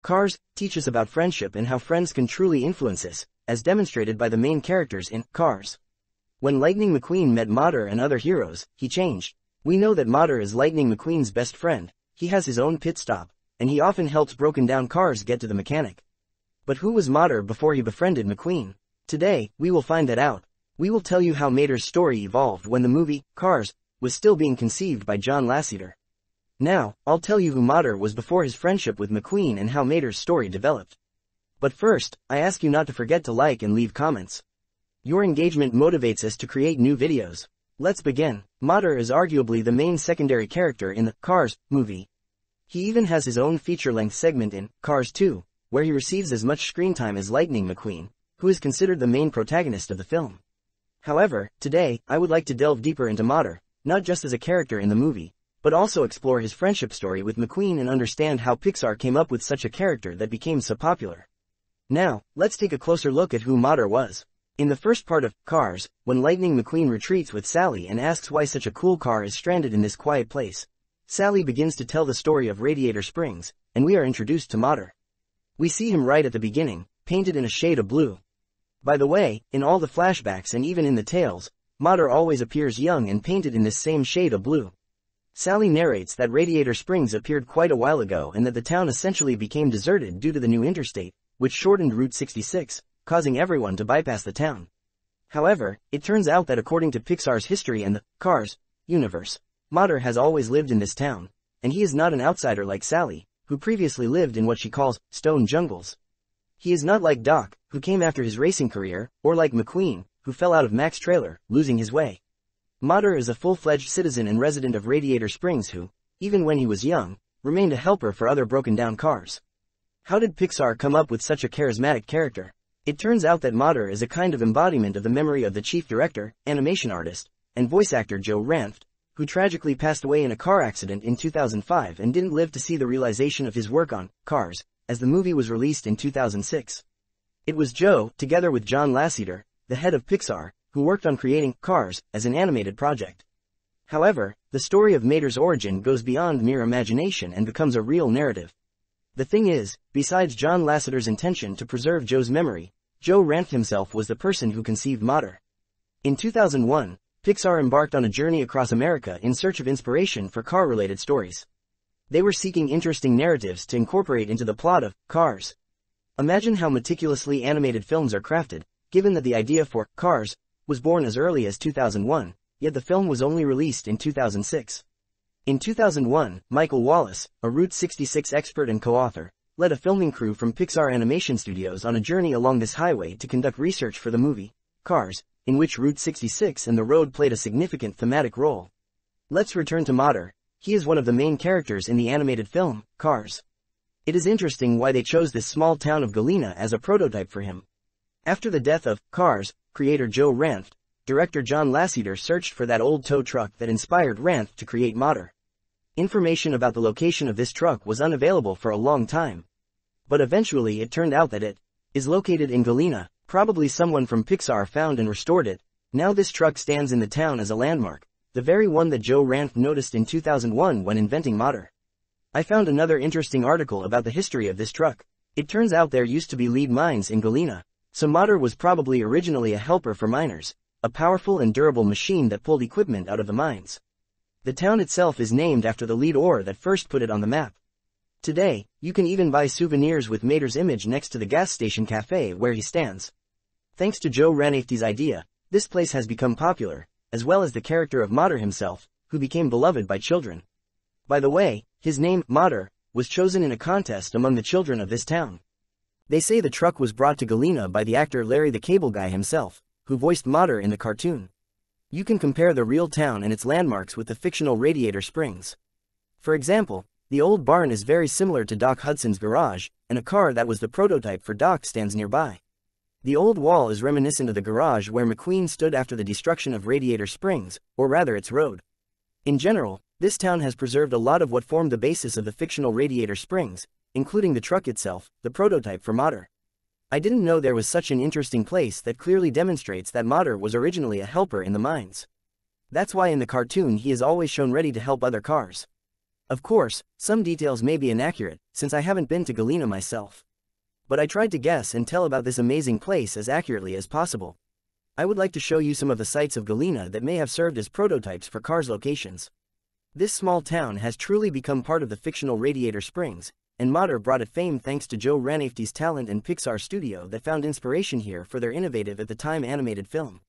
Cars teach us about friendship and how friends can truly influence us, as demonstrated by the main characters in Cars. When Lightning McQueen met Mater and other heroes, he changed. We know that Mater is Lightning McQueen's best friend. He has his own pit stop, and he often helps broken down cars get to the mechanic. But who was Mater before he befriended McQueen? Today, we will find that out. We will tell you how Mater's story evolved when the movie, Cars, was still being conceived by John Lasseter. Now, I'll tell you who Mater was before his friendship with McQueen and how Mater's story developed. But first, I ask you not to forget to like and leave comments. Your engagement motivates us to create new videos. Let's begin. Mater is arguably the main secondary character in the Cars movie. He even has his own feature-length segment in Cars 2, where he receives as much screen time as Lightning McQueen, who is considered the main protagonist of the film. However, today, I would like to delve deeper into Mater, not just as a character in the movie, but also explore his friendship story with McQueen and understand how Pixar came up with such a character that became so popular. Now, let's take a closer look at who Mater was. In the first part of Cars, when Lightning McQueen retreats with Sally and asks why such a cool car is stranded in this quiet place, Sally begins to tell the story of Radiator Springs, and we are introduced to Mater. We see him right at the beginning, painted in a shade of blue. By the way, in all the flashbacks and even in the tales, Mater always appears young and painted in this same shade of blue. Sally narrates that Radiator Springs appeared quite a while ago and that the town essentially became deserted due to the new interstate, which shortened Route 66, causing everyone to bypass the town. However, it turns out that according to Pixar's history and the Cars universe, Mater has always lived in this town, and he is not an outsider like Sally, who previously lived in what she calls stone jungles. He is not like Doc, who came after his racing career, or like McQueen, who fell out of Mac's trailer, losing his way. Mater is a full-fledged citizen and resident of Radiator Springs who, even when he was young, remained a helper for other broken-down cars. How did Pixar come up with such a charismatic character? It turns out that Mater is a kind of embodiment of the memory of the chief director, animation artist, and voice actor Joe Ranft, who tragically passed away in a car accident in 2005 and didn't live to see the realization of his work on Cars, as the movie was released in 2006. It was Joe, together with John Lasseter, the head of Pixar, who worked on creating Cars as an animated project. However, the story of Mater's origin goes beyond mere imagination and becomes a real narrative. The thing is, besides John Lasseter's intention to preserve Joe's memory, Joe Ranft himself was the person who conceived Mater. In 2001, Pixar embarked on a journey across America in search of inspiration for car-related stories. They were seeking interesting narratives to incorporate into the plot of Cars. Imagine how meticulously animated films are crafted, given that the idea for Cars was born as early as 2001, yet the film was only released in 2006. In 2001, Michael Wallace, a Route 66 expert and co-author, led a filming crew from Pixar Animation Studios on a journey along this highway to conduct research for the movie, Cars, in which Route 66 and the road played a significant thematic role. Let's return to Mater. He is one of the main characters in the animated film, Cars. It is interesting why they chose this small town of Galena as a prototype for him. After the death of Cars creator Joe Ranft, director John Lasseter searched for that old tow truck that inspired Ranft to create Mater. Information about the location of this truck was unavailable for a long time. But eventually it turned out that it is located in Galena. Probably someone from Pixar found and restored it. Now this truck stands in the town as a landmark, the very one that Joe Ranft noticed in 2001 when inventing Mater. I found another interesting article about the history of this truck. It turns out there used to be lead mines in Galena, so Mater was probably originally a helper for miners, a powerful and durable machine that pulled equipment out of the mines. The town itself is named after the lead ore that first put it on the map. Today, you can even buy souvenirs with Mater's image next to the gas station cafe where he stands. Thanks to Joe Ranft's idea, this place has become popular, as well as the character of Mater himself, who became beloved by children. By the way, his name, Mater, was chosen in a contest among the children of this town. They say the truck was brought to Galena by the actor Larry the Cable Guy himself, who voiced Mater in the cartoon. You can compare the real town and its landmarks with the fictional Radiator Springs. For example, the old barn is very similar to Doc Hudson's garage, and a car that was the prototype for Doc stands nearby. The old wall is reminiscent of the garage where McQueen stood after the destruction of Radiator Springs, or rather its road. In general, this town has preserved a lot of what formed the basis of the fictional Radiator Springs, including the truck itself, the prototype for Mater. I didn't know there was such an interesting place that clearly demonstrates that Mater was originally a helper in the mines. That's why in the cartoon he is always shown ready to help other cars. Of course, some details may be inaccurate, since I haven't been to Galena myself. But I tried to guess and tell about this amazing place as accurately as possible. I would like to show you some of the sites of Galena that may have served as prototypes for Cars locations. This small town has truly become part of the fictional Radiator Springs, and Mater brought it fame thanks to Joe Ranft's talent and Pixar studio that found inspiration here for their innovative at the time animated film.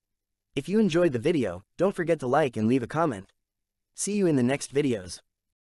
If you enjoyed the video, don't forget to like and leave a comment. See you in the next videos.